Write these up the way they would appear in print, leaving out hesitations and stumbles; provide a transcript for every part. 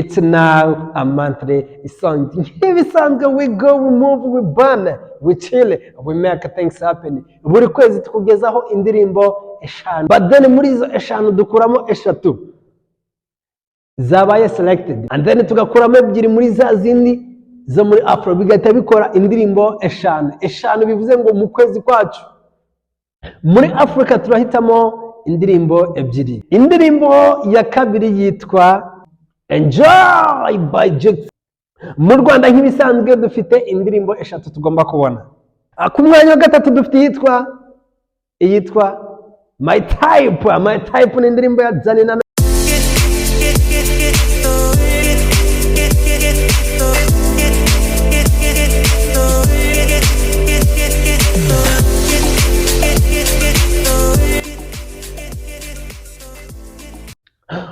It's now a monthly song. We go, we move, we burn, we chill, we make things happen. Buri kwezi tukugezaho indirimbo eshanu. But then muri izo eshanu dukuramo eshatu zabaye selected. And then tugakuramo ebyiri muri za zindi zo muri Afro. Bigahita bikora indirimbo eshanu. Eshanu bivuze ngo mu kwezi kwacu. Muri Africa turahitamo indirimbo ebyiri. Indirimbo ya kabiri yitwa Enjoy by Jux. Mu Rwanda nk'ibisanzwe dufite indirimbo eshatu tugomba kubona. Ku mwanya wa gatatu dufite iyitwa My Type. My Type ni indirimbo ya Zanina.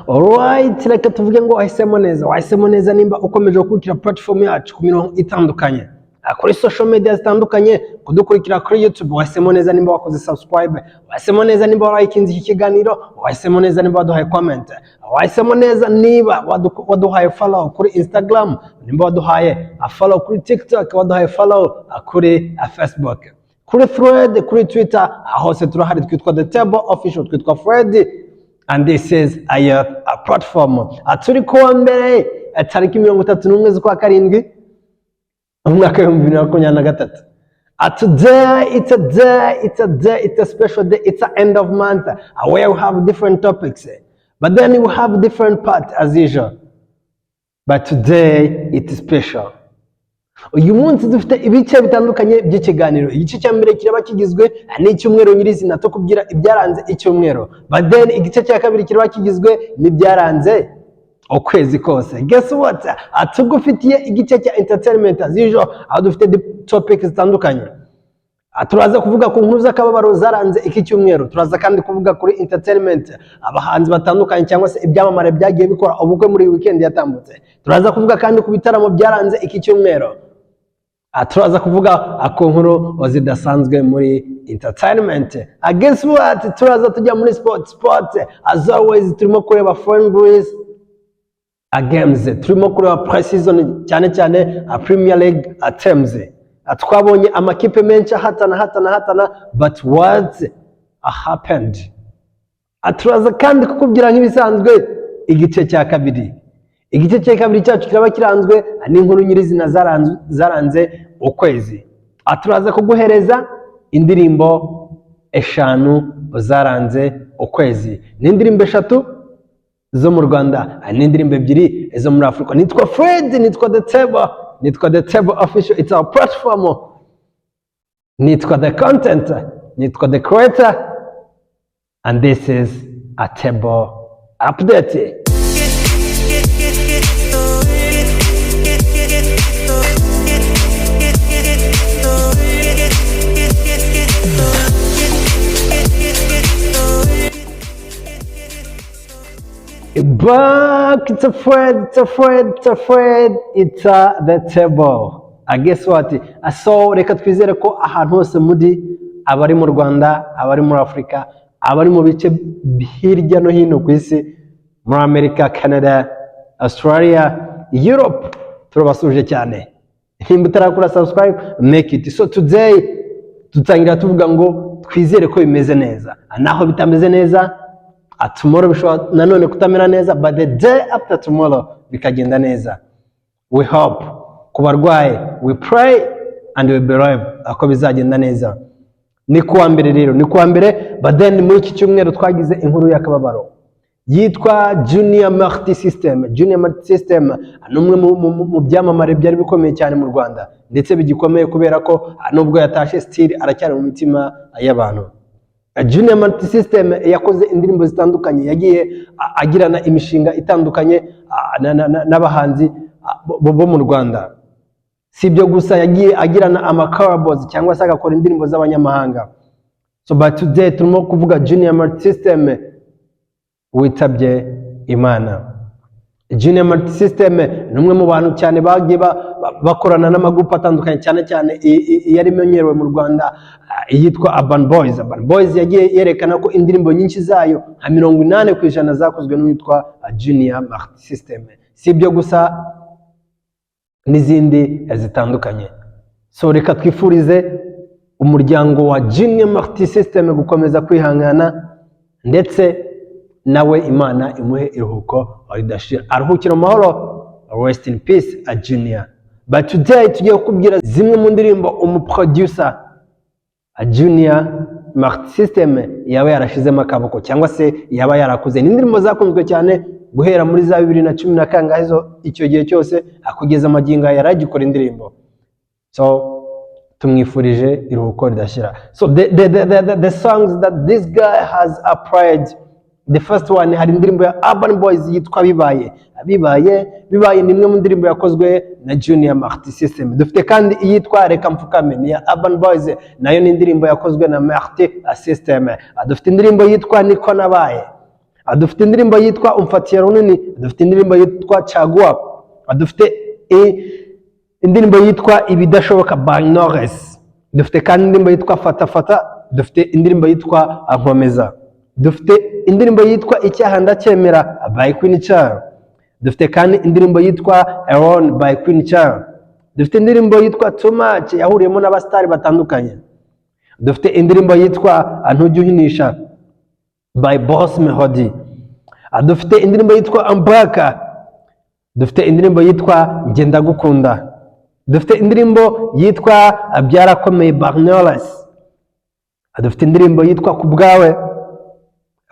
Alright, reka tuvuge ngo wahisemo neza nimba ukomeje gukurikira platform yacu ku mirongo itandukanye, kuri social media zitandukanye, kudukurikira kuri YouTube. Wahisemo neza nimba wakoze subscribe, wahisemo neza nimba warayikinze iki kiganiro, wahisemo neza nimba waduhaye comment, wahisemo neza niba waduhaye follow kuri Instagram, nimba waduhaye follow kuri TikTok, waduhaye follow kuri Facebook, kuri Thread, kuri Twitter, hose turahari, twitwa The Table Official, twitwa Fred. And this is a platform. Turi kuwa mbere tariki 31 z'ukwa karindwi umwaka wa 2023. Today it's a special day. It's an end of month where we have different topics, but then we have different parts as usual. But today it's special. Uyu munsi dufite ibice bitandukanye by'ikiganiro. Igice cya mbere kiraba kigizwe n'icyumweru nyirizina to kubwira ibyaranze icyumweru. But then igice cya kabiri kiraba kigizwe n'ibyaranze ukwezi kose. Guess what? Tugufitiye igice cya entertainment as usual. Aho dufite topics zitandukanye. Turaza kuvuga ku nkuru z'akababaro zaranze iki cyumweru. Turaza kandi kuvuga kuri entertainment, abahanzi batandukanye cyangwa se ibyamamare byagiye bikora ubukwe muri weekend yatambutse. Turaza kuvuga kandi ku bitaramo byaranze iki cyumweru. Turaza kuvuga ku nkuru zidasanzwe muri entertainment. Guess what? Turaza tujya muri sport. As always turimo kureba friendlies games, turimo kureba pre-season cyane Premier League teams. Twabonye amakipe menshi hatana, but what happened? Turaza kandi kukubwira nk'ibisanzwe igice cya kabiri. Igice cya kabiri cyacu kiraba kiranzwe n'inkuru nyirizina zaranze ukwezi. Turaza kuguhereza indirimbo eshanu zaranze ukwezi. N'indirimbo eshatu zo mu Rwanda, n'indirimbo ebyiri zo muri Africa. Nitwa Fred, nitwa The Table Official. It's our platform. Nitwa The Content, nitwa The Creator, and this is a Table Update. Back, it's a Fred, it's The Table. Guess what? So reka twizere ko ahantu hose muri, abari mu Rwanda, abari muri Afrika, abari mu bice hirya no hino ku isi, muri America, Canada, Australia, Europe, turabasuje cyane. Nimba utarakora subscribe, make it. So today tutangira tuvuga ngo twizere ko bimeze neza. Naho bitameze neza, tomorrow bishobora nanone kutamera neza, but the day after tomorrow bikagenda neza. We hope. Kubarwaye, we pray and we believe ako bizagenda neza. Ni kuwa mbere rero, ni kuwa mbere, but then muri iki cyumweru twagize inkuru y'akababaro yitwa Junior Multi System. Junior Multi System numwe mu byamamare byari bikomeye cyane mu Rwanda, ndetse bigikomeye kubera ko nubwo yatashe still aracyari mu mitima y'abantu. Junior Multi System yakoze indirimbo zitandukanye, yagiye agirana imishinga itandukanye n'abahanzi bo mu Rwanda. Si ibyo gusa, yagiye agirana amakarabozi cyangwa se agakora indirimbo z'abanyamahanga. So but today turimo kuvuga Junior Multi System witabye Imana. Junior Multi System numwe mu bantu cyane bagiye bakorana n'amagurupe atandukanye, cyane yari menyerewe mu Rwanda yitwa Urban Boys. Urban Boys yagiye yerekana ko indirimbo nyinshi zayo nka 80% zakozwe n'uwitwa Junior Multi System. si ibyo gusa n'izindi zitandukanye. So reka twifurize umuryango wa Junior Multi System gukomeza kwihangana, ndetse nawe Imana imuhe iruhuko ridashira, aruhukira mu mahoro. Rest in peace a Junior. But today tugiye kukubwira zimwe mu ndirimbo umuproducer a Junior Multi System yaba yarashizemo akaboko cyangwa se yaba yarakuze. Ni indirimbo zakunzwe cyane guhera muri za 2010 na kangahezo, icyo gihe cyose akugeza amagingo yaragikora indirimbo. So tumwifurije iruhuko ridashira. So the songs that this guy has applied, the first one hari indirimbo ya Urban Boys yitwa bibaye ni imwe mu ndirimbo yakozwe na Junior Multi System. Dufite kandi iyitwa Reka Mfukame ni ya Urban Boys, nayo ni indirimbo yakozwe na Multi System. Dufite indirimbo yitwa Niko Nabaye, dufite indirimbo yitwa Umfatiye Runini, dufite indirimbo yitwa Caguwa, dufite indirimbo yitwa Ibidashoboka by Knowless, dufite kandi indirimbo yitwa Fata, dufite indirimbo yitwa Nkomeza, dufite indirimbo yitwa Icyaha Ndacyemera by Queen Cha, dufite kandi indirimbo yitwa Alone by Queen Cha, dufite indirimbo yitwa Too Much yahuriyemo n'abastari batandukanye, dufite indirimbo yitwa Ntujya Uhinisha by Boss Melody, dufite indirimbo yitwa Ambaka, dufite indirimbo yitwa Ngenda Gukunda, dufite indirimbo yitwa Byarakomeye by Knowless, dufite indirimbo yitwa Kubwawe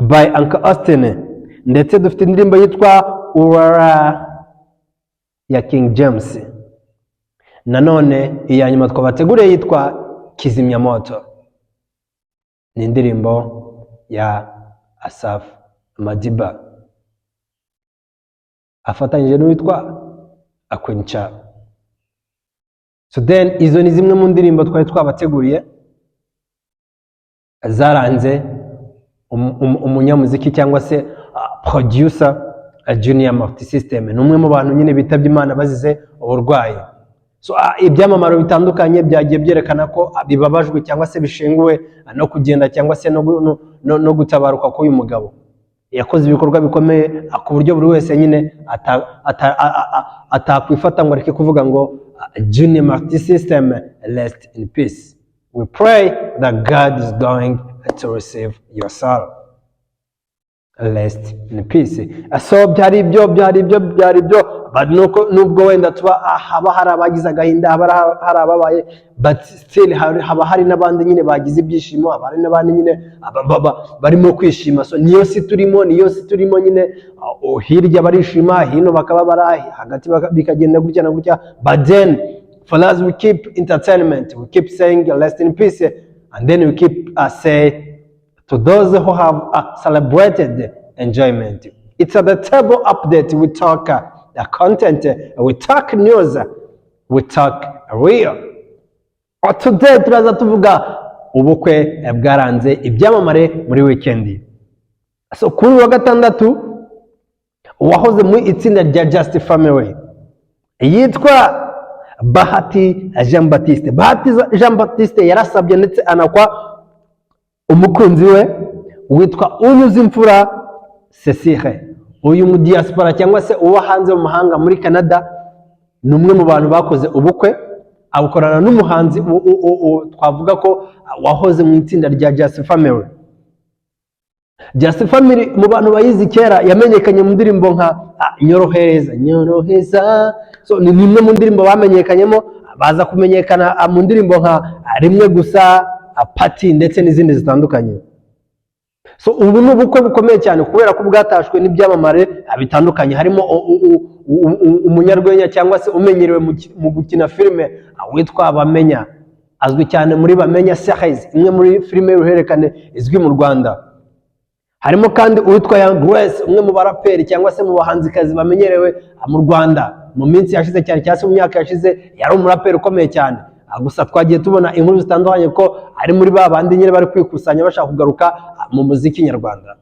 by Uncle Austin, ndetse dufite indirimbo yitwa Urara ya King James. Nanone iya nyuma twabateguriye yitwa Kizimyamoto, ni indirimbo ya Asaf Madiba afatanyije n'uwitwa Akwencha. So then izo ni zimwe mu ndirimbo twari twabateguriye zaranze umunyamuziki cyangwa se producer Junior Multi System. Ni umwe mu bantu nyine bitabye Imana bazize uburwayi. So ibyamamaro bitandukanye byagiye byerekana ko bibabajwe cyangwa se bishenguwe no kugenda cyangwa se no gutabaruka k'uyu mugabo. Yakoze ibikorwa bikomeye ku buryo buri wese nyine atakwifata ngo areke kuvuga ngo Junior Multi System rest in peace. We pray that God is going to receive your soul. Rest in peace. So byari ibyo but nubwo wenda tuba haba hari abagize agahinda, haba hari ababaye, but still haba hari n'abandi nyine bagize ibyishimo, abari n'abandi nyine barimo kwishima. So niyo si turimo nyine, hirya barishima, hino bakaba barahi, hagati bikagenda gutya na gutya. But then for us we keep entertainment, we keep saying rest in peace, and then we keep say to those who have celebrated enjoyment. It's at the table update. We talk the content, we talk news, we talk real. Today turaza tuvuga ubukwe bwaranze ibyamamare muri weekend. So kuri wa gatandatu wahoze mu itsinda rya Just Family yitwa Bahati Jean Baptiste yarasabye ndetse anakwa umukunzi we witwa Unyuzimfura Cecile. Uyu mu diaspora cyangwa se uwa hanze mu mahanga muri Canada, ni umwe mu bantu bakoze ubukwe, abukorana n'umuhanzi twavuga ko wahoze mu itsinda rya Just Family. Just Family mu bantu bayizi kera yamenyekanye mu ndirimbo nka Nyoroheza. So ni imwe mu ndirimbo bamenyekanyemo, baza kumenyekana mu ndirimbo nka Rimwe Gusa, Party ndetse n'izindi zitandukanye. So ubu ni ubukwe bukomeye cyane kubera ko bwatashwe n'ibyamamare bitandukanye, harimo umunyarwenya cyangwa se umenyerewe mu gukina filime witwa Bamenya, azwi cyane muri Bamenya series, imwe muri filime y'uruhererekane izwi mu Rwanda. Harimo kandi uwitwa Young Grace, umwe mu baraperi cyangwa se mu bahanzikazi bamenyerewe mu Rwanda mu minsi yashize cyane, cyangwa se mu myaka yashize yari umuraperi ukomeye cyane. Gusa twagiye tubona inkuru zitandukanye ko ari muri ba bandi nyine bari kwikusanya bashaka kugaruka mu muziki nyarwanda.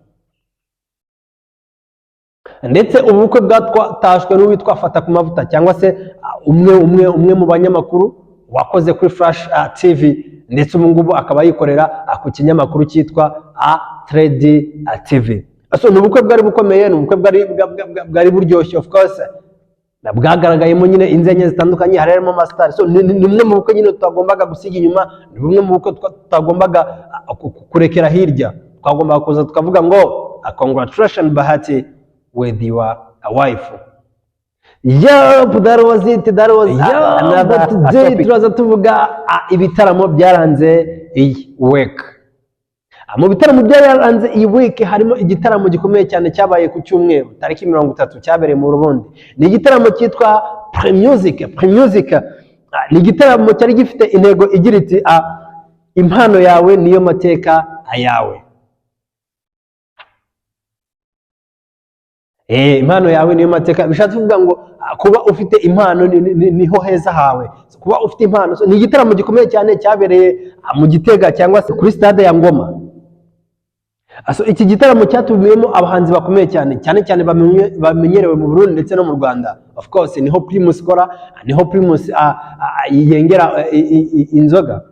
Ndetse ubukwe bwatashwe n'uwitwa Fata ku Mavuta cyangwa se umwe mu banyamakuru wakoze kuri Flash TV, ndetse ubu ngubu akaba yikorera ku kinyamakuru cyitwa Trade TV. So ni ubukwe bwari bukomeye, ni ubukwe bwari buryoshye of course, bwagaragayemo nyine inzenye zitandukanye, harimo amasitari. So ni bumwe mu bukwe nyine tutagombaga gusiga inyuma, ni bumwe mu bukwe tutagombaga kurekera hirya. Twagombaga kuza tukavuga ngo congratulations Bahati with your wife. That was it. That was another today. Turaza tuvuga ibitaramo byaranze iyi week. Mu bitaramo byaranze iyi week harimo igitaramo gikomeye cyane cyabaye ku cyumweru tariki 30 cyabereye mu Burundi. Ni igitaramo cyitwa Pre-Music. Ni igitaramo cyari gifite intego igira iti impano yawe niyo mateka ayawe. Impano yawe niyo mateka, bishatse kuvuga ngo kuba ufite impano niho heza hawe. Kuba ufite impano, ni igitaramo gikomeye cyane cyabereye mu Gitega cyangwa se kuri stade ya Ngoma. Iki gitaramo cyatumiyemo abahanzi bakomeye cyane bamenyerewe mu Burundi ndetse no mu Rwanda. Of course niho Primus ikora, niho Primus yengera inzoga.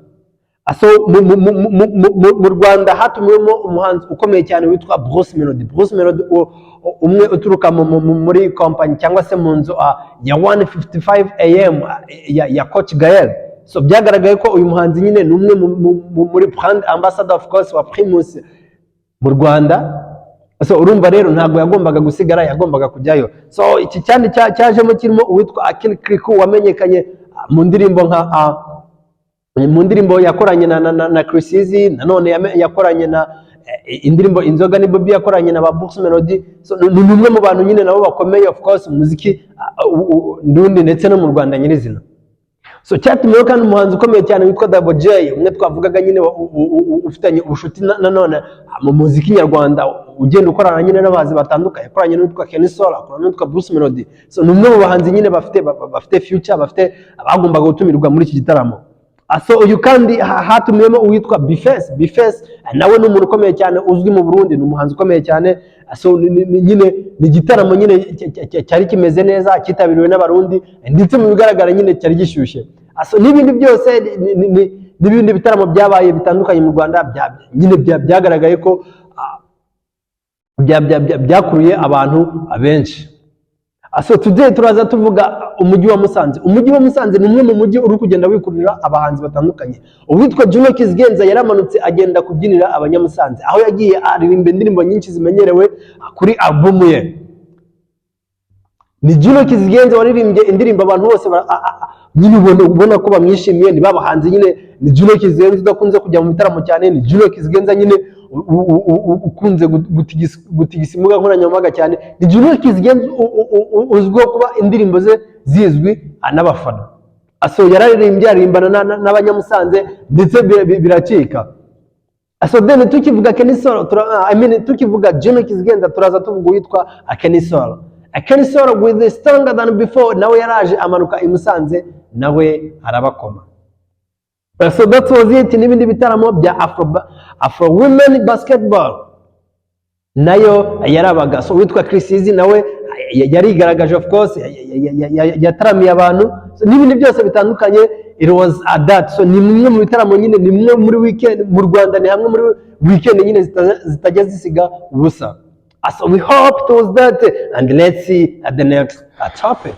Mu Rwanda hatumiyemo umuhanzi ukomeye cyane witwa Bruce Melody. Umwe uturuka muri company cyangwa se mu nzu ya 155 AM ya Coach Gael. So byagaragaye ko uyu muhanzi nyine ni umwe muri brand ambassador of course wa Primus mu Rwanda. So urumva rero ntabwo yagombaga gusigara, yagombaga kujyayo. So iki cyane cyajemo kirimo uwitwa Akil Kriku wamenyekanye mu ndirimbo yakoranye na Chrisizi, nanone yakoranye na indirimbo Inzoga ni Bobby yakoranye na Bruce Melody. So ni umwe mu bantu nyine nabo bakomeye of course muziki ndundi ndetse no mu Rwanda nyirizina. So cyatumiwe kandi umuhanzi ukomeye cyane witwa Double J, umwe twavugaga nyine ufitanye ubushuti nanone mu muziki nyarwanda, ugenda ukorana nyine n'abahanzi batandukanye, yakoranye n'uwitwa Kenny Soul, akorana n'uwitwa Bruce Melody. So ni umwe mu bahanzi nyine bafite future, bafite abagombaga gutumirwa muri iki gitaramo. So uyu kandi hatumiyemo uwitwa Bifes, nawe ni umuntu ukomeye cyane uzwi mu Burundi, ni umuhanzi ukomeye cyane. So nyine ni igitaramo nyine cyari kimeze neza, cyitabiriwe n'abarundi ndetse mu bigaragara nyine cyari gishyushye. So n'ibindi byose n'ibindi bitaramo byabaye bitandukanye mu Rwanda nyine byagaragaye ko byakuruye abantu benshi. So today turaza tuvuga umujyi wa Musanze. Umujyi wa Musanze ni umwe mu mujyi uri kugenda wikurira abahanzi batandukanye. Uwitwa Juno Kizigenza yaramanutse agenda kubyinira abanyamusanze, aho yagiye aririmba indirimbo nyinshi zimenyerewe kuri album ye. Ni Juno Kizigenza waririmbye indirimbo abantu bose nyine ubona ko bamwishimiye, ni babahanzi nyine. Ni Juno Kizigenza udakunze kujya mu bitaramo cyane, ni Juno Kizigenza nyine ukunze gutigisa imbuga nkoranyambaga cyane. Ni Juno Kizigenza uzwiho kuba indirimbo ze zizwi n'abafana. So yararirimbye arimbana n'abanyamusanze ndetse biracika. So then tukivuga Kenny Soul, tukivuga Juno Kizigenza turaza tuvuga witwa Kenny Soul. Kenny Soul with the stronger than before, nawe yaraje amanuka i Musanze, nawe arabakoma. So that was it. N'ibindi bitaramo bya Afro Women Basketball nayo yarabaga. So witwa Chrisizi nawe yarigaragaje of course, yataramiye abantu. So n'ibindi byose bitandukanye, it was at that. So ni mwe mu bitaramo nyine, ni mwe muri weekend mu Rwanda, ni hamwe muri weekend nyine zitajya zisiga ubusa. So we hope it was that, and let's see at the next topic.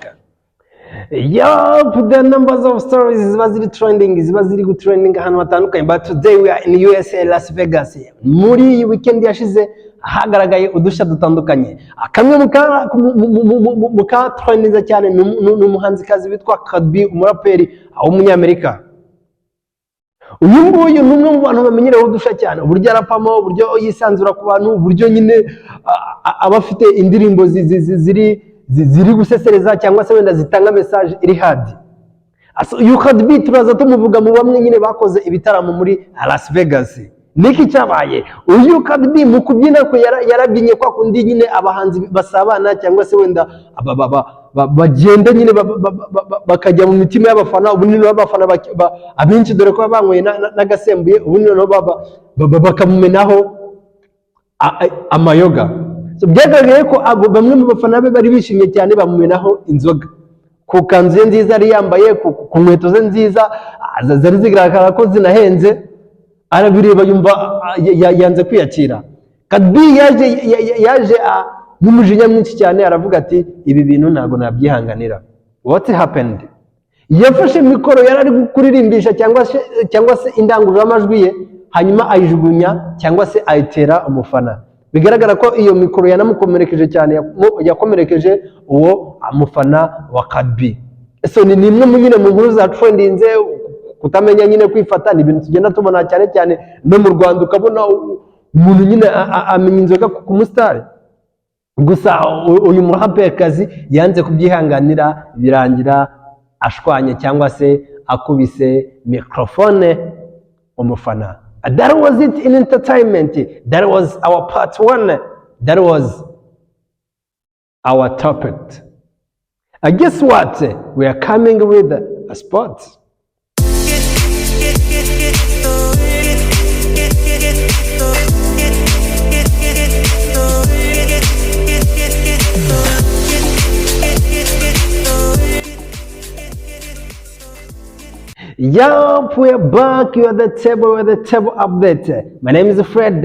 The numbers of stories ziba ziri trending, ziba ziri gutrending ahantu hatandukanye, but today we are in USA, Las Vegas. Muri weekend yashize hagaragaye udushya dutandukanye. Kamwe mu ka trending cyane ni umuhanzikazi witwa Kadbi, umuraperi w'umunyamerika. Uyu nguyu ni umwe mu bantu bamenyerewe udushya cyane, uburyo arapamo, uburyo yisanzura ku bantu, uburyo nyine abafite indirimbo ziri gusesereza cyangwa se wenda zitanga message iri hard. You could be turaza tumuvuga mu bamwe nyine bakoze ibitaramo muri Las Vegas. Niki cyabaye? Uyu could be mu kubyina ko yarabyinye kwa kundi nyine abahanzi basabana cyangwa se wenda bagenda nyine bakajya mu mitima y'abafana. Ubu nino abafana abenshi dore ko banyweye n'agasembuye, ubu nino bakamumenaho amayoga. So byagaragaye ko bamwe mu bafana be bari bishimye cyane, bamumenaho inzoga ku kanzu ye nziza ari yambaye, ku nkweto ze nziza zari zigaragara ko zinahenze. Arabireba yumva yanze kwiyakira. Kadbi n'umujinya mwinshi cyane aravuga ati ibi bintu ntago nabyihanganira. What happened? Yafashe mikoro yarari kuririmbisha cyangwa se indangururamajwi ye, hanyuma ayijugunya cyangwa se ayitera umufana. Bigaragara ko iyo mikoro yanamukomerekeje cyane, yakomerekeje uwo umufana wa Kadbi. So ni nimwe mu nyine mu nkuru za trendinze, kutamenya nyine kwifata, ni ibintu tugenda tubona cyane no mu Rwanda, ukabona umuntu nyine amenya inzoga ku musitari. Gusa uyu muraperikazi yanze kubyihanganira, birangira ashwanye cyangwa se akubise microphone umufana. That was it in entertainment. That was our part 1. That was our topic. Guess what? We are coming with a spot. Yup, we are back. You are the table update. My name is Fred,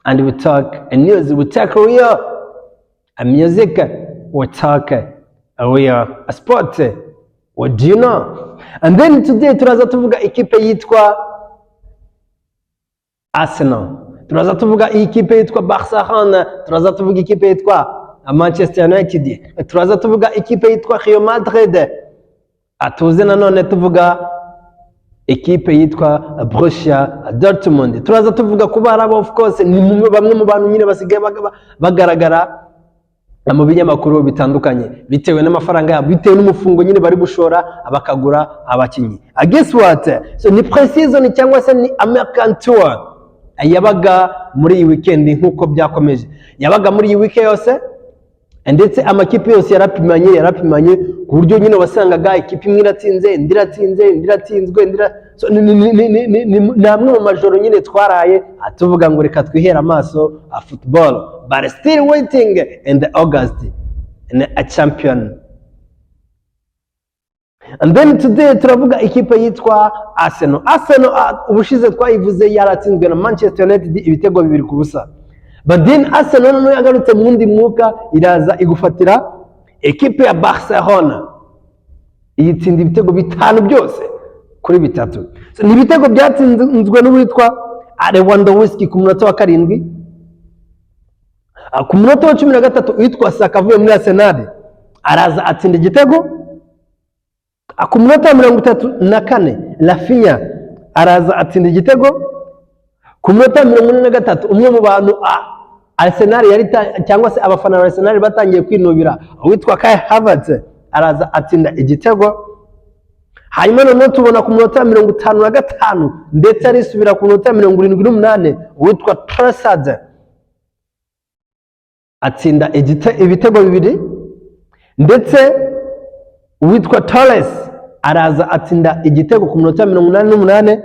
and we talk news. We talk real music. We talk real sport. What do you know? And then today turaza tuvuga ikipe yitwa Arsenal. Turaza tuvuga ikipe yitwa Barcelona. Turaza tuvuga ikipe yitwa Manchester United. Turaza tuvuga ikipe yitwa Real Madrid. Atuze nanone tuvuga ikipe yitwa Borussia Dortmund. Turaza tuvuga kuba araba, of course, ni bamwe mu bantu nyine basigaye bagaragara mu binyamakuru bitandukanye bitewe n'amafaranga yabo, bitewe n'umufungo nyine bari gushora abakagura abakinyi. Guess what? So ni pre-season cyangwa se ni American Tour yabaga muri iyi weekend. Nkuko byakomeje, yabaga muri iyi weekend yose, ndetse amakipe yose yarapimanye ku buryo nyine wasangaga ikipe imwe iratsinze, indi iratsinzwe, so ni amwe mu majoro nyine twaraye atuvuga ngo reka twihere amaso a football, but still waiting in the August in a champion. And then today turavuga ikipe yitwa Arsenal. Ubushize twayivuze yaratsinzwe na Manchester United ibitego 2-0. But then Arsenal no yagarutse mu wundi mwuka, iraza igufatira ekipe ya Barcelona, iyitsinda ibitego 5 byose kuri 3. So ni ibitego byatsinzwe n'uwitwa Lewandowski ku munota wa 7, ku munota wa 13 witwa Saka avuye muri Arsenal araza atsinda igitego, ku munota wa 34 Rafinha araza atsinda igitego, ku munota wa 43 umwe mu bantu Arsenal cyangwa se abafana ba Arsenal batangiye kwinubira witwa Kai Havertz araza atsinda igitego. Hanyuma none tubona ku munota wa 55 ndetse arisubira ku munota wa 78 witwa Twaranze atsinda ibitego 2, ndetse witwa Torres araza atsinda igitego ku munota wa 88,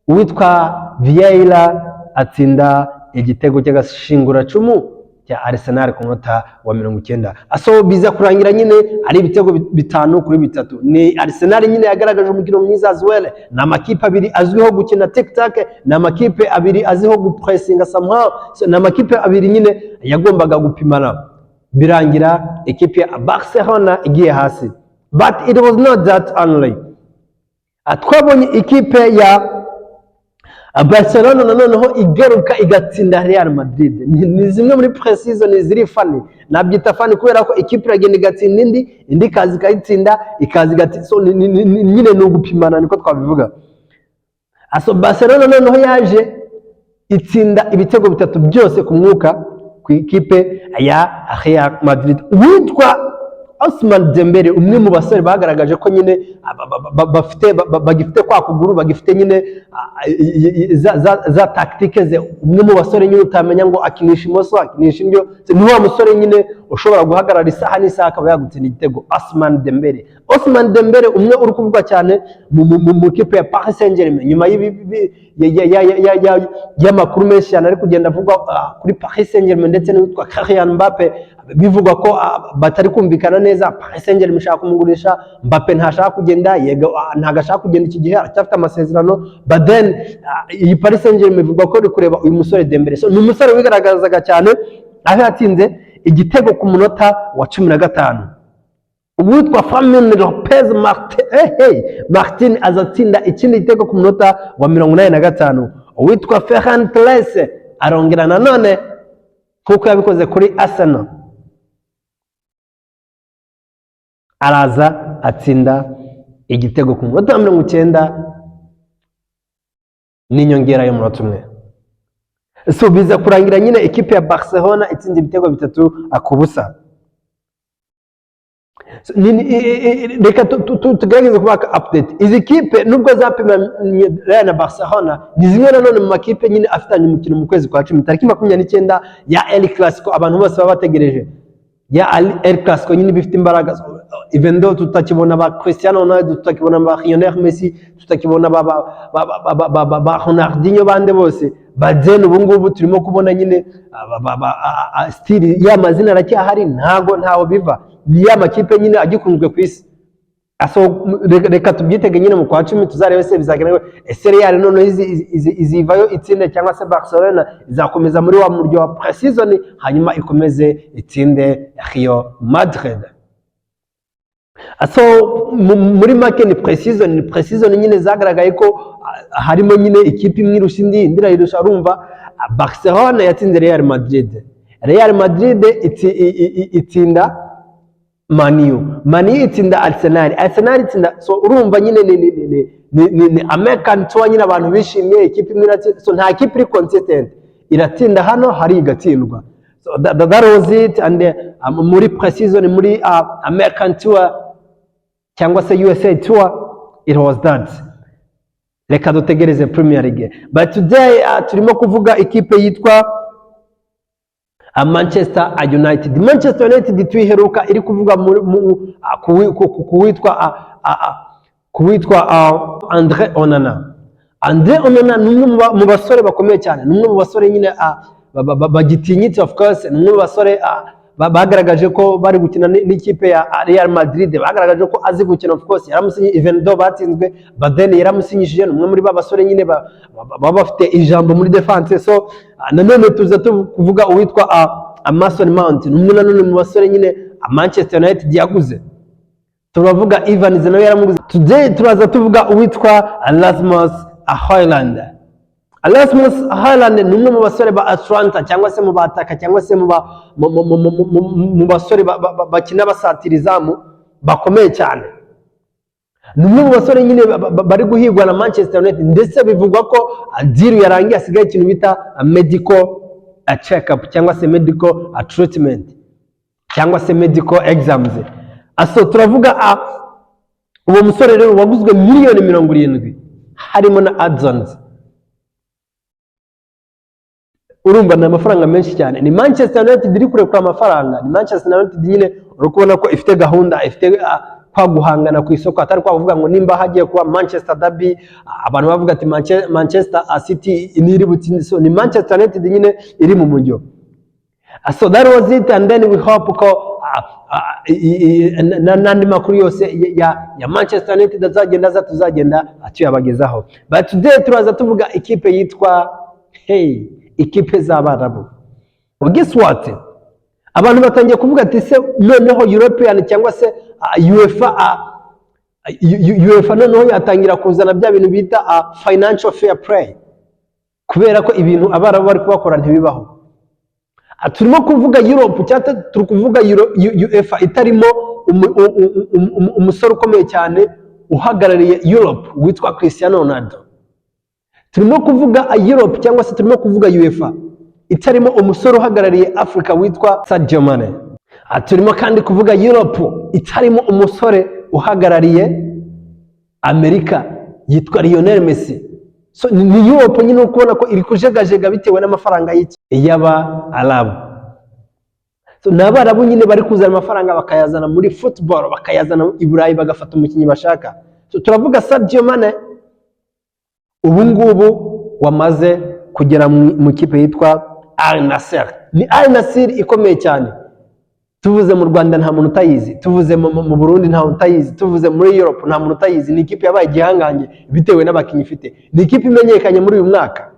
witwa Vieira atsinda igitego cy'agashingura cumu cya Arsenal ku munota wa 90. Aso biza kurangira nyine ari ibitego 5-3. Ni Arsenal nyine yagaragaje umukino mwiza as well. Na amakipe abiri azwiho gukina tic-tac, na amakipe abiri aziho gupressinga somehow. So na amakipe abiri nyine yagombaga gupimana. Birangira ekipe ya Barcelona igiye hasi. But it was not that only. Twabonye ikipe ya Barcelona nanoneho igaruka igatsinda Real Madrid. Ni zimwe muri pre-season ziri fani, nabyita fani kubera ko ikipe iragenda igatsinda indi kazi kayitsinda ikazi gati, so nyine no gupimana niko twabivuga. Aso Barcelona nanoneho yaje itsinda ibitego 3 byose ku mwuka ku ikipe ya Real Madrid. Witwa Ousmane Dembele, umwe mu basore bagaragaje ko nyine bagifite kwa kuguru, bagifite nyine za tactique ze. Umwe mu basore nyine utamenya ngo akinisha imoso akinisha indyo, ni wa musore nyine ushobora guhagarara isaha n'isaha akaba yagutsinda igitego. Ousmane Dembele umwe uri kuvugwa cyane mu kipe ya Paris Saint-Germain, nyuma y'amakuru menshi cyane ari kugenda avugwa kuri Paris Saint-Germain ndetse n'uwitwa Kylian Mbappe, bivugwa ko batari kumvikana neza. Paris Saint-Germain ishaka kumugurisha, Mbappe ntashaka kugenda, ntago ashaka kugenda iki gihe, aracyafite amasezerano. But then iyi Paris Saint-Germain bivugwa ko iri kureba uyu musore Dembele. So ni umusore wigaragazaga cyane aho yatsinze igitego ku munota wa 15. Uwitwa Fermin Lopez Martin azatsinda ikindi gitego ku munota wa 85. Uwitwa Ferran Torres arongera nanone kuko yabikoze kuri Arsenal, araza atsinda igitego ku munota wa 90 n'inyongera y'umunota umwe. So biza kurangira nyine ekipe ya Barcelona itsinze ibitego 3 ku busa. Reka tugerageze kubaka update. Izi kipe nubwo zapima Real na Barcelona ni zimwe nanone mu makipe nyine afitanye umukino mu kwezi kwa 10 tariki 29 ya El Clasico, abantu bose baba bategereje ya El Clasico nyine bifite imbaraga. Even though tutakibona ba Cristiano Ronaldo, tutakibona ba Lionel Messi, tutakibona ba Ronaldinho bande bose badeni, ubu ngubu turimo kubona nyine stili ya mazina aracyahari, ntaho biva, ni ya makipe nyine agikunzwe ku isi. Reka tubyitege nyine mu kwa 10 tuzarebe se bizagenda ese Real none izivayo itsinde cyangwa se Barcelona izakomeza muri wa muryo wa pre-season hanyuma ikomeze itsinde Real Madrid. Muri make ni pre-season nyine zagaragaye ko harimo nyine ikipe imwe irusha indi irayirusha. Urumva Barcelona yatsinze Real Madrid itsinda Man U itsinda Arsenal itsinda. So urumva nyine ni American tour nyine abantu bishimye, ikipe imwe iratsinda. So nta kipe iri consistent, iratsinda hano hari igatsindwa. So that was it. And muri pre-season muri American tour cyangwa se USA tour, it was that. Reka dutegereze Premier League. But today turimo kuvuga ikipe yitwa Manchester United. Manchester United twiheruka iri kuvuga kuwitwa Andre Onana. Andre Onana ni umwe mu basore bakomeye cyane, ni umwe mu basore nyine bagitinyitse, of course, ni umwe mu basore bagaragaje ko bari gukina n'ikipe ya Real Madrid, bagaragaje ko azi gukina, of course, yaramusinyi even though batsinzwe, but then yaramusinyishije. Umwe muri basore nyine baba bafite ijambo muri defense. So nanone tuza kuvuga uwitwa Mason Mount, umwe nanone mu basore nyine Manchester United yaguze. Turavuga Evans nawe yaramuguze. Today turaza tuvuga uwitwa Rasmus Højlund. Rasmus Højlund ni umwe mu basore ba Atlanta cyangwa se mu bataka cyangwa se mu basore bakina basatirizamu bakomeye cyane. Ni umwe mu basore nyine bari guhigwa na Manchester United, ndetse bivugwa ko deal yarangiye, asigaye ikintu bita medical check-up cyangwa se medical treatment cyangwa se medical exams. Turavuga uwo musore rero waguzwe miliyoni 70 harimo na add-ons. Urumva na amafaranga menshi cyane. Ni Manchester United iri kurekura amafaranga. Ni Manchester United nyine urukubona ko ifite gahunda, ifite kwa guhangana ku isoko, atari kwa kuvuga ngo nimba hagiye kuba Manchester derby abantu bavuga ati Manchester City niri butsinde. So ni Manchester United nyine iri mu mujyo. So that was it, and then we hope ko nandi makuru yose ya Manchester United tuzagenda atuyabagezaho. But today turaza tuvuga ikipe yitwa ikipe z'Abarabu. Guess what? Abantu batangiye kuvuga ati se noneho European cyangwa se UEFA noneho yatangira kuzana bya bintu bita financial fair play, kubera ko ibintu Abarabu bari kubakora ntibibaho. Turimo kuvuga Europe cyangwa turi kuvuga UEFA itarimo umusore ukomeye cyane uhagarariye Europe witwa Cristiano Ronaldo. Turimo kuvuga Europe cyangwa se turimo kuvuga UEFA itarimo umusore uhagarariye Africa witwa Sadio Mane. Turimo kandi kuvuga Europe itarimo umusore uhagarariye Amerika yitwa Lionel Messi. So ni Europe nyine ukubona ko iri kujegajega bitewe n'amafaranga y'aba Arabu. So n'Abarabu nyine bari kuzana amafaranga bakayazana muri football, bakayazana i Burayi, bagafata umukinnyi bashaka. So turavuga Sadio Mane ubu ngubu wamaze kugera mu kipe yitwa Al Nassr. Ni Al Nassr ikomeye cyane. Tuvuze mu Rwanda nta muntu utayizi, tuvuze mu Burundi nta muntu utayizi, tuvuze muri Europe nta muntu utayizi. Ni ikipe yabaye igihangange bitewe n'abakinnyi ifite. Ni ikipe imenyekanye muri uyu mwaka.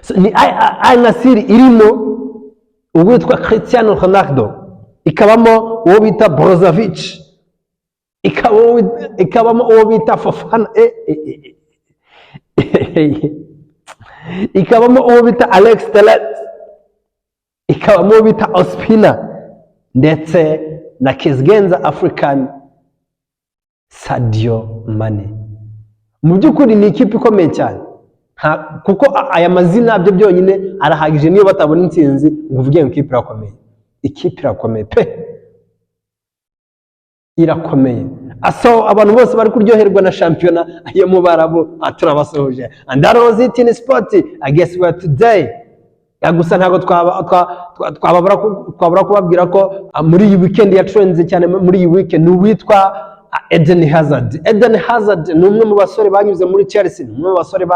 So, ni Al Nassr irimo uwitwa Cristiano Ronaldo, ikabamo uwo bita Brozovic, ikabamo uwo bita Fofana, ikabamo uwo bita Alex Telles, ikabamo uwo bita Ospina, ndetse na Kizgenza African Sadio Mane. Mu by'ukuri ni ikipe ikomeye cyane, kuko aya mazina byo byonyine arahagije niyo batabona intsinzi ngo uvuge ngo ikipe irakomeye. Ikipe irakomeye pe, irakomeye. Aso abantu bose bari kuryoherwa na shampiyona yo mu Barabu turabasohoje. And that was it in sport. I guess we are today. Gusa ntago twababura kubabwira ko muri iyi weekend ya Twaranze cyane, muri iyi weekend uwitwa Eden Hazard. Eden Hazard ni umwe mu basore banyuze muri Chelsea, ni umwe mu basore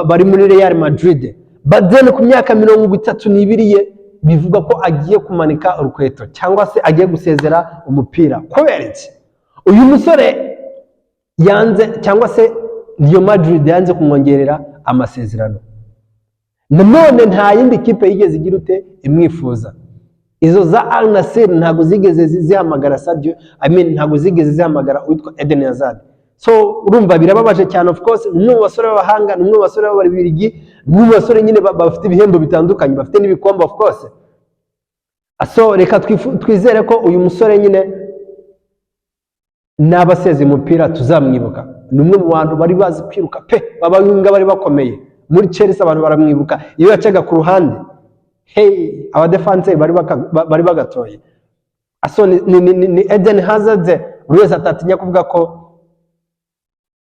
bari muri Real Madrid. But then ku myaka 32 ye bivuga ko agiye kumanika urukweto cyangwa se agiye gusezera umupira. Kubera iki? Uyu musore yanze cyangwa se Real Madrid yanze kumwongerera amasezerano. Nanone nta yindi kipe yigeze igira ute imwifuza. Izo za Al Nassr ntago zigeze zihamagara Sadio, ntago zigeze zihamagara uitwa Eden Hazard. So urumva birababaje cyane. Of course umwe mu basore b'abahanga, umwe mu basore b'ababirigi, umwe mu basore nyine bafite ibihembo bitandukanye, bafite n'ibikombe of course. So reka twizere ko uyu musore nyine n'abaseze umupira tuzamwibuka. Ni umwe mu bantu bari bazi kwiruka pe, babayunga bari bakomeye. Muri Chelsea abantu baramwibuka iyo yacaga ku ruhande, aba defense bari bagatoye. So ni Eden Hazard, buri wese atatinya kuvuga ko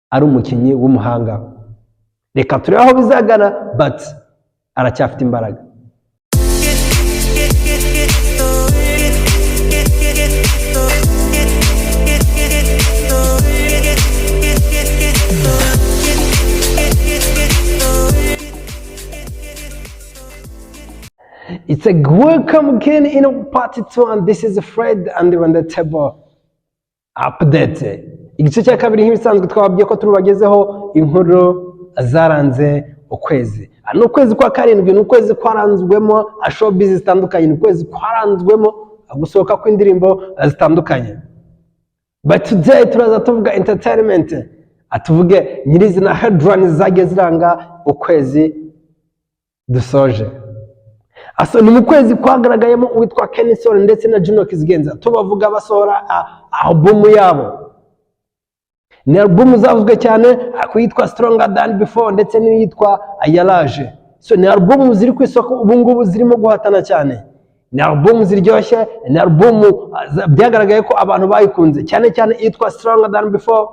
ari umukinnyi w'umuhanga. Reka turebe aho bizagana, but aracyafite imbaraga. It's a welcome again in part 2, and this is Fred and on the table update. Igice cya kabiri nk'ibisanzwe twababwiye ko turubagezeho inkuru zaranze ukwezi. Ano ukwezi kwa karindwi, n'ukwezi kwaranzwemo showbiz zitandukanye, n'ukwezi kwaranzwemo gusohoka kw'indirimbo zitandukanye. But today turaza tuvuga entertainment, atuvuge nyirizina headlines zagiye ziranga ukwezi dusoje. Aso ni mu kwezi kwagaragayemo uwitwa Kenisol ndetse na Juno Kizgenza, tubavuga basohora album yabo. Ni album zavuzwe cyane, kwitwa Stronger Than Before ndetse n'iyitwa Yaranze. So ni album ziri ku isoko ubu ngubu zirimo guhatana cyane. Ni album ziryoshye, ni album byagaragaye ko abantu bayikunze cyane cyane iyitwa Stronger Than Before,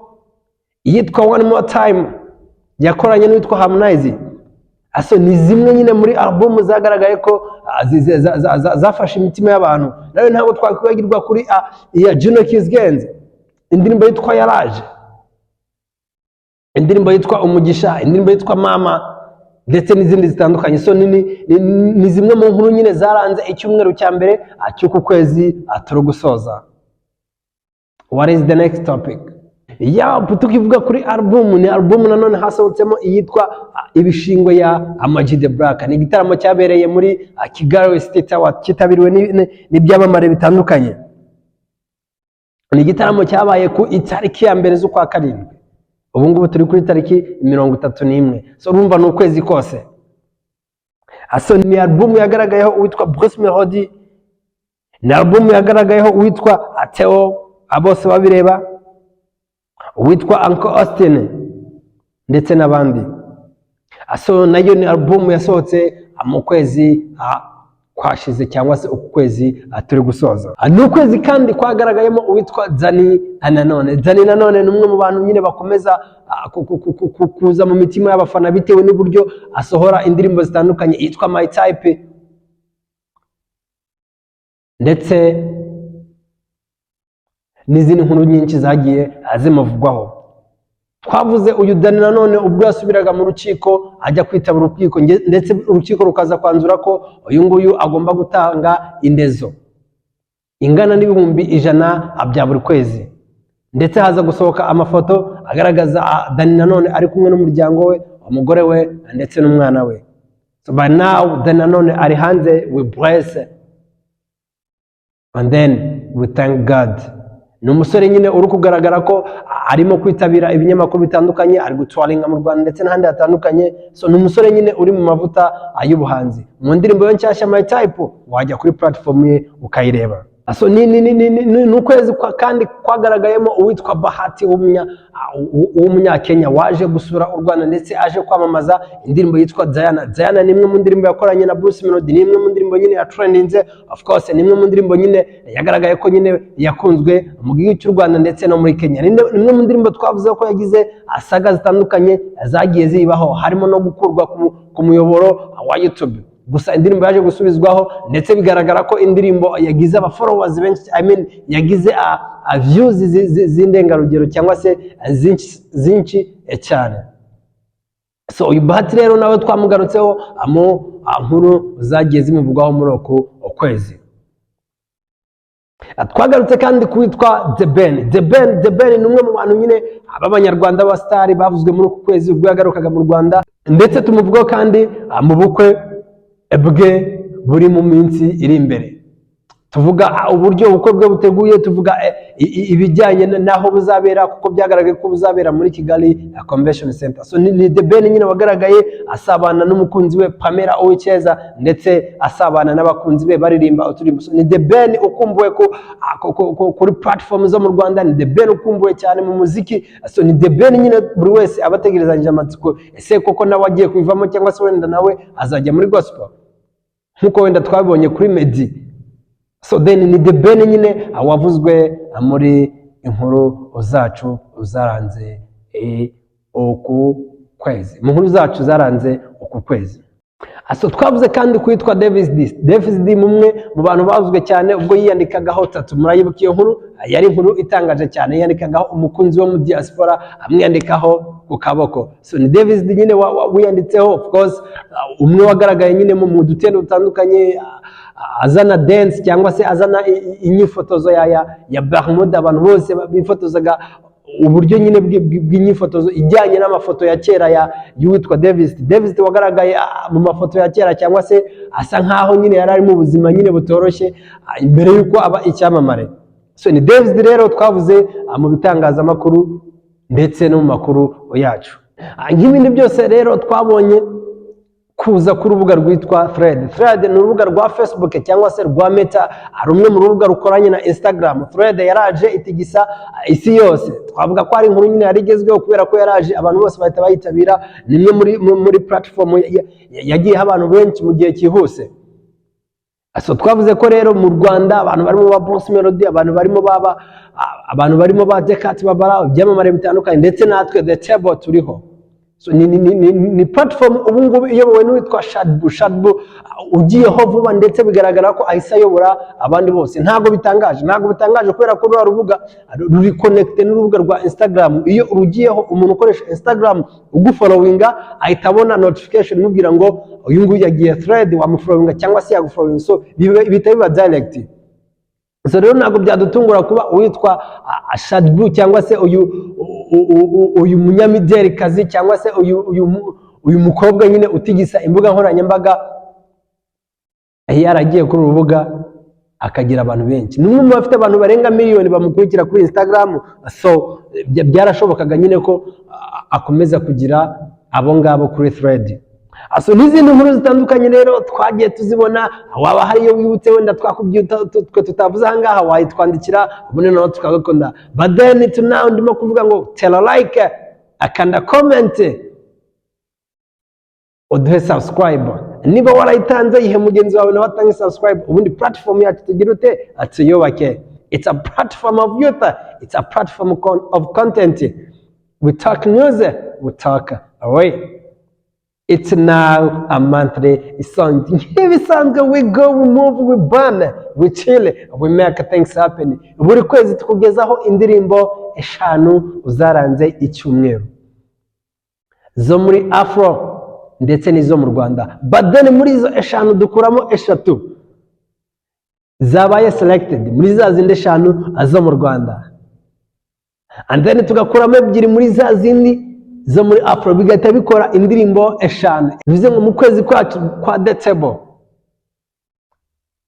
iyitwa One More Time yakoranye n'uwitwa Harmonize. Aso ni zimwe nyine muri album zagaragaye ko zafashe imitima y'abantu. Nawe ntabwo twakwibagirwa kuri ya Juno Kizgenza, indirimbo yitwa Yaranze, indirimbo yitwa Umugisha, indirimbo yitwa Mama ndetse n'izindi zitandukanye. So ni zimwe mu nkuru nyine zaranze icyumweru cya mbere cy'uku kwezi turi gusoza. What is the next topic? Tukivuga kuri album, ni album nanone hasohotsemo iyitwa Ibishingwe ya Ama G The Black. Ni igitaramo cyabereye muri Kigali State Award, kitabiriwe n'ibyamamare bitandukanye. Ni igitaramo cyabaye ku itariki ya mbere z'ukwa karindwi. Ubu ngubu turi kuri tariki 31. So urumva ni ukwezi kose. Aso ni album yagaragayeho uwitwa Bruce Melody, ni album yagaragayeho uwitwa Theo, abose babireba, uwitwa Uncle Austin ndetse n'abandi. Aso nayo ni album yasohotse mu kwezi kwashize cyangwa se ukwezi turi gusoza. Ni ukwezi kandi kwagaragayemo uwitwa Zani nanone. Zani nanone ni umwe mu bantu nyine bakomeza kuza mu mitima y'abafana bitewe n'uburyo asohora indirimbo zitandukanye, yitwa My Type ndetse n'izindi nkuru nyinshi zagiye zimuvugwaho. Twavuze uyu Zani nanone ubwo yasubiraga mu rukiko ajya kwitaba urukiko, ndetse urukiko rukaza kwanzura ko uyu nguyu agomba gutanga indezo ingana n'ibihumbi 100 bya buri kwezi. Ndetse haza gusohoka amafoto agaragaza Zani nanone ari kumwe n'umuryango we, umugore we ndetse n'umwana we. So by now then nanone ari hanze, we bless and then we thank God. Ni umusore nyine uri kugaragara ko arimo kwitabira ibinyamakuru bitandukanye, ari gutwaringa mu Rwanda ndetse n'ahandi hatandukanye. So ni umusore nyine uri mu mavuta ay'ubuhanzi. Mu ndirimbo yo nshyashya My Type wajya kuri platform ye ukayireba. So ni ukwezi kandi kwagaragayemo uwitwa Bahati w'umunyakenya waje gusura u Rwanda ndetse aje kwamamaza indirimbo yitwa Diana. Diana ni imwe mu ndirimbo yakoranye na Bruce Melody, ni imwe mu ndirimbo nyine ya trendinze, of course ni imwe mu ndirimbo nyine yagaragaye ko nyine yakunzwe mu gihugu cy'u Rwanda ndetse no muri Kenya. Ni imwe mu ndirimbo twavuze ko yagize asaga zitandukanye zagiye zibaho, harimo no gukurwa ku muyoboro wa YouTube. Gusa indirimbo yaje gusubizwaho ndetse bigaragara ko indirimbo yagize aba followers benshi, yagize views z'indengarugero cyangwa se zinshi cyane. So uyu Bahati rero nawe twamugarutseho nkuru zagiye zimuvugwaho muri ukwezi. Twagarutse kandi kuwitwa The Ben. The Ben ni umwe mu bantu nyine b'abanyarwanda ba star bavuzwe muri uku kwezi ubwo yagarukaga mu Rwanda, ndetse tumuvugaho kandi mu bukwe bwe buri mu minsi iri imbere. Tuvuga uburyo ubukwe bwe buteguye, tuvuga ibijyanye naho buzabera, kuko byagaragaye ko buzabera muri Kigali Convention Center. So ni The Ben nyine wagaragaye asabana n'umukunzi we Pamela Uwicyeza, ndetse asabana n'abakunzi be baririmba uturirimbo. So ni The Ben ukumbuwe kuri platform zo mu Rwanda, ni The Ben ukumbuwe cyane mu muziki. So ni The Ben nyine buri wese abategerezanyije amatsiko, ese koko nawe agiye kwivamo cyangwa se wenda nawe azajya muri gospel nkuko wenda twabonye kuri Meddy. So then ni The Ben nyine wavuzwe muri inkuru zacu zaranze uku kwezi, mu nkuru zacu zaranze uku kwezi. So twavuze kandi kwitwa Davis D, mumwe mu bantu bavuzwe cyane ubwo yiyandikagaho tatu. Murayibuka iyo nkuru? Yari inkuru itangaje cyane, yiyandikagaho umukunzi wo mu diaspora amwiyandikaho ku kaboko. So ni Davis D nyine wiyanditseho, of course umwe wagaragaye nyine mu dutendo dutandukanye, azana dance cyangwa se azana inyifotozo ya Bermuda. Abantu bose bifotozaga uburyo nyine bw'inyifotozo ijyanye n'amafoto ya kera y'uwitwa Davis D wagaragaye mu mafoto ya kera, cyangwa se asa nkaho nyine yari ari mu buzima nyine butoroshye imbere y'uko aba icyamamare. So ni Davis D rero twavuze mu bitangazamakuru ndetse no mu makuru yacu. Nk'ibindi byose rero twabonye kuza ku rubuga rwitwa Thread ni urubuga rwa Facebook cyangwa se rwa Meta, ari umwe mu rubuga rukoranye na Instagram. Thread yaraje itigisa isi yose, twavuga ko ari inkuru nyine yari igezweho kubera ko yaraje abantu bose bahita bayitabira. Ni imwe muri platform yagiyeho abantu benshi mu gihe cyihuse. So twavuze ko rero mu Rwanda abantu barimo ba Bruce Melody, abantu barimo ba Decat Babara, ibyamamare bitandukanye, ndetse natwe The Table turiho. So ni platform ubu ngubu iyobowe n'uwitwa Shadbu ugiyeho vuba, ndetse bigaragara ko ahise ayobora abandi bose. Ntabwo bitangaje kubera ko rwa rubuga ruri connected n'urubuga rwa Instagram. Iyo urugiyeho umuntu ukoresha Instagram ugufollowinga ahita abona notification imubwira ngo uyu nguyu yagiye Thread, wamufollowinga cyangwa se yagufollowinga. So bihita biba direct. So rero ntabwo byadutungura kuba uwitwa Shadbu cyangwa se uyu munyamideli kazi cyangwa se uyu mukobwa nyine utigisa imbuga nkoranyambaga yaragiye kuri urubuga akagira abantu benshi. Ni umwe mu bafite abantu barenga miliyoni bamukurikira kuri Instagram. So byarashobokaga nyine ko akomeza kugira abo ngabo kuri Thread. So n'izindi nkuru zitandukanye rero twagiye tuzibona, waba hari iyo wibutse wenda twakubwiye twe tutavuze aha ngaha wayitwandikira ubundi naho tukagakunda. But then to now ndimo kuvuga ngo tell a like, akanda comment, uduhe subscribe. Niba warayitanze ihe mugenzi wawe nawe atange subscribe, ubundi platform yacu tugira ute atuyobake. It's a platform of youth, it's a platform of content. We talk news, we talk away. It's now a monthly song. We go, we move, we burn, we chill, we make things happen. Buri kwezi tukugezaho indirimbo 5 zaranze icyumweru, zo muri Afro ndetse n'izo mu Rwanda. But then muri izo 5 dukuramo 3 zabaye selected muri za zindi 5 zo mu Rwanda, and then tugakuramo 2 muri za zindi zo muri Afro bigahita bikora indirimbo eshanu. Bivuze ngo mu kwezi kwacu kwa December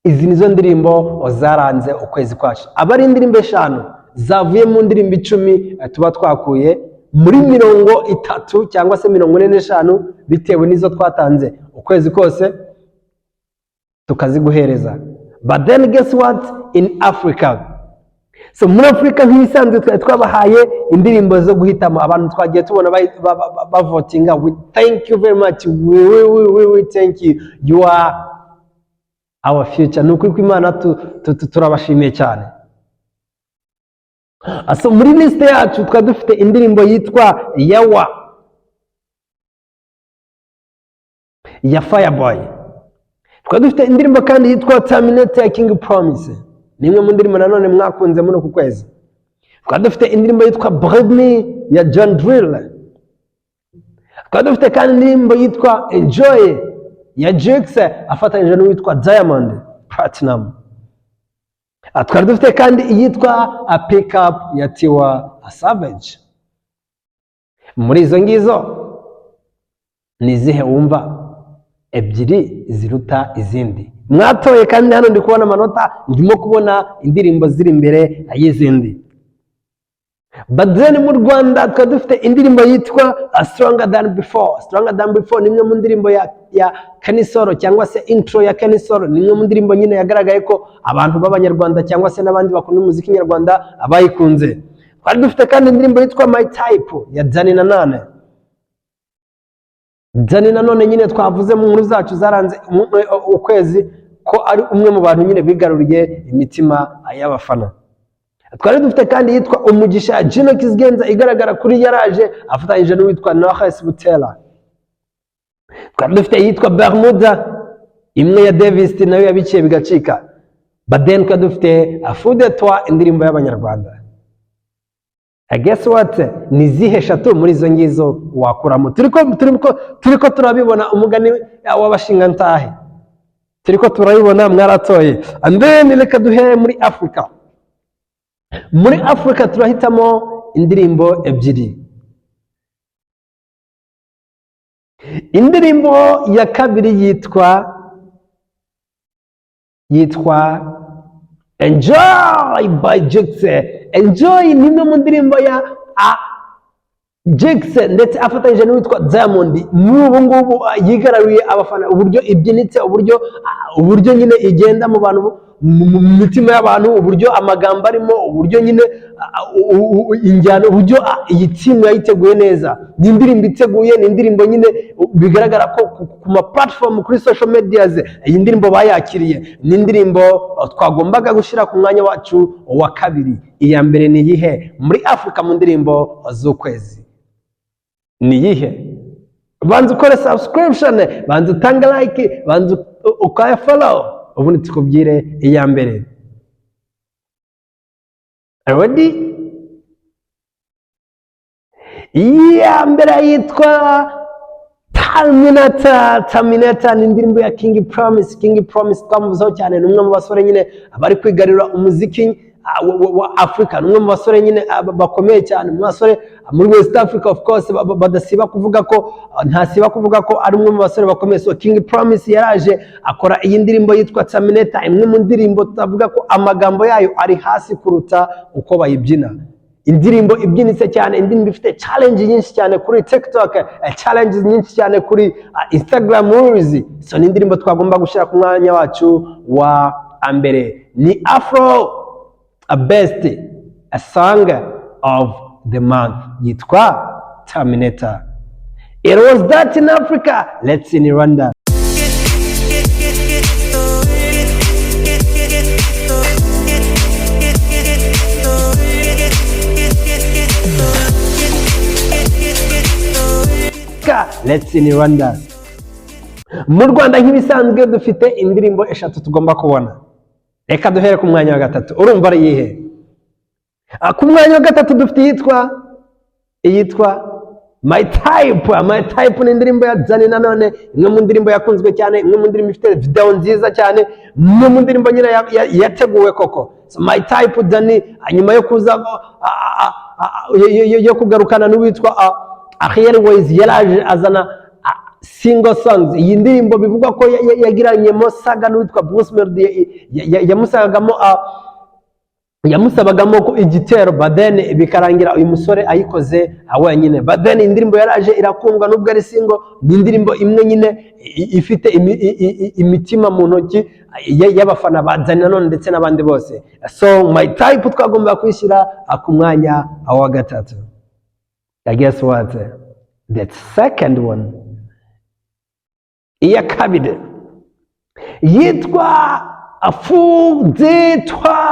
izi nizo ndirimbo zaranze ukwezi kwacu. Aba ari indirimbo eshanu zavuye mu ndirimbo 10 tuba twakuye muri 30 cyangwa se 45 bitewe nizo twatanze ukwezi kose tukaziguhereza. But then guess what? In Africa, so muri Africa nk'ibisanzwe twabahaye indirimbo zo guhitamo. Abantu twagiye tubona bavotinga. We thank you very much. We thank you. You are our future. Nukuri kw'Imana turabashimiye cyane. So muri liste yacu twari dufite indirimbo yitwa Yawa ya Fireboy. Twari dufite indirimbo kandi yitwa Terminator ya King Promise. Nimwe mu ndirimbo nanone mwakunze muri uku kwezi. Twari dufite indirimbo yitwa Britney ya John Drill. Twari dufite kandi indirimbo yitwa Enjoy ya Jux afatanyije n'uwitwa Diamond Platinum. Twari dufite kandi iyitwa Pick Up ya Tiwa Savage. Muri izo ngizo ni zihe wumva ebyiri ziruta izindi? Mwatoye kandi hano ndi kubona amanota, ndimo kubona indirimbo ziri imbere y'izindi. But then mu Rwanda twari dufite indirimbo yitwa Stronger Than Before. Stronger Than Before ni imwe mu ndirimbo ya Kanisoro cyangwa se intro ya Kanisoro. Ni imwe mu ndirimbo nyine yagaragaye ko abantu b'Abanyarwanda cyangwa se n'abandi bakunda umuziki nyarwanda abayikunze. Twari dufite kandi indirimbo yitwa My Type ya Dani Nanone. Dani Nanone nyine twavuze mu nkuru zacu zaranze ukwezi ko ari umwe mu bantu nyine bigaruriye imitima y'abafana. Twari dufite kandi yitwa Umugisha Gino Kizgenza igaragara kuri Yaraje afatanyije n'uwitwa Nohes Butera. Twari dufite yitwa Bermuda imwe ya Davis nayo yabikiye bigacika. But then twari dufite Afude Toi indirimbo y'Abanyarwanda. I guess what? Ni zihe eshatu muri izo ngizo wakuramo? Turiko turabibona umugani w'abashinga ntahe. Turiko turabibona mwaratoye. And then reka duhere muri Africa. Muri Africa turahitamo indirimbo ebyiri. Indirimbo ya kabiri yitwa Enjoy by Jux. Enjoy ni imwe mu ndirimbo ya Jux ndetse afatanyije n'uwitwa Diamond. N'ubu ngubu yigaruriye abafana, uburyo ibyinitse, uburyo nyine igenda mu bantu, mu mitima y'abantu, uburyo amagambo arimo, uburyo nyine injyana, uburyo iyi timu yayiteguye neza. Ni indirimbo iteguye, ni indirimbo nyine bigaragara ko ku ma platform kuri social medias iyi ndirimbo bayakiriye. Ni indirimbo twagombaga gushyira ku mwanya wacu wa kabiri. Iya mbere ni yihe muri Africa mu ndirimbo z'ukwezi? Ni yihe? Banza ukore subscription, banza utanga like, banza ukaya follow, ubundi tukubwire iya mbere. Ready? Iya mbere yitwa Terminator ni indirimbo ya King Promise. King Promise twamuvuzeho cyane, ni umwe mu basore nyine abari kwigarurira umuziki wa Africa. Ni umwe mu basore nyine bakomeye cyane, mu basore muri West Africa of course badasiba kuvuga ko, ntasiba kuvuga ko ari umwe mu basore bakomeye. So King Promise yaraje akora iyi ndirimbo yitwa Terminator, imwe mu ndirimbo tutavuga ko amagambo yayo ari hasi kuruta uko bayibyina. Indirimbo ibyinitse cyane, indirimbo ifite challenge nyinshi cyane kuri TikTok, challenges nyinshi cyane kuri Instagram Reels. So ni indirimbo twagomba gushyira ku mwanya wacu wa mbere. Ni Afro Best a Song of the Month yitwa Terminator. It was that in Africa, let's see in Rwanda. Let's see in Rwanda. Mu Rwanda nk'ibisanzwe dufite indirimbo eshatu tugomba kubona. Reka duhere ku mwanya wa gatatu. Urumva ari yihe? Ku mwanya wa gatatu dufite iyitwa My Type. My Type ni indirimbo ya Dani Nanone, imwe mu ndirimbo yakunzwe cyane, imwe mu ndirimbo ifite video nziza cyane, imwe mu ndirimbo nyine yateguwe koko. So My Type Dani, nyuma yo kuza yo kugarukana n'uwitwa Airways yaraje azana single songs. Iyi ndirimbo bivugwa ko yagiranyemo saga n'uwitwa Bruce Melody, yamusabagamo ko igitero, but then bikarangira uyu musore ayikoze wenyine. But then indirimbo yaraje irakundwa nubwo ari single, ni indirimbo imwe nyine ifite imitima mu ntoki y'abafana ba Zari Nanone ndetse n'abandi bose. So my type twagomba kwishyira ku mwanya wa gatatu. I guess what? The second one, iya kabiri yitwa Fou de toi.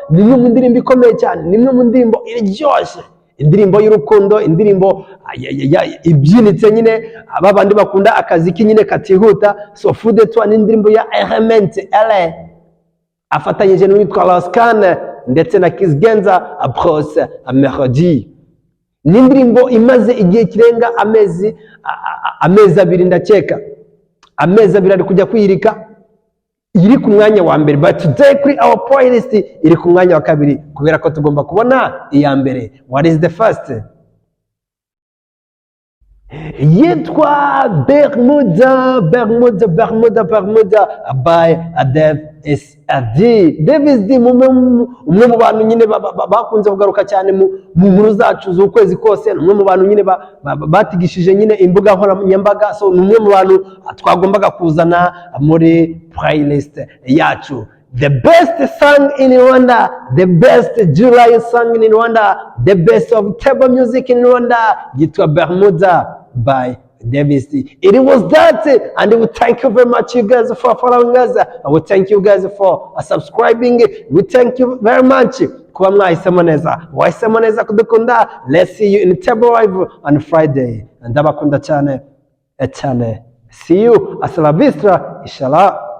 Ni imwe mu ndirimbo ikomeye cyane, ni imwe mu ndirimbo iryoshye, indirimbo y'urukundo, indirimbo ibyinitse nyine, abandi bakunda akaziki nyine katihuta. So Fou de toi ni indirimbo ya Element L afatanyije n'uwitwa Lascan ndetse na Kiss Genza Bros Melody. Ni indirimbo imaze igihe kirenga amezi abiri, ndakeka amezi abiri ari kujya kwihirika, iri ku mwanya wa mbere, but today kuri our playlist iri ku mwanya wa kabiri kubera ko tugomba kubona iya mbere. What is the first? Yitwa Bermuda by Davis D. Umwe mu bantu nyine bakunze kugaruka cyane mu nkuru zacu z'ukwezi kose, umwe mu bantu nyine batigishije nyine imbuga nkoranyambaga. So ni umwe mu bantu twagombaga kuzana muri playlist yacu. The best song in Rwanda, the best July song in Rwanda, the best of table music in Rwanda, yitwa Bermuda by Davis D. It was that, and we thank you very much, you guys, for following us. We thank you guys for subscribing. We thank you very much. Kuba mwahisemo neza kudukunda. Let's see you in table live on Friday. Ndabakunda cyane. See you. Hasta la vista. Inshallah.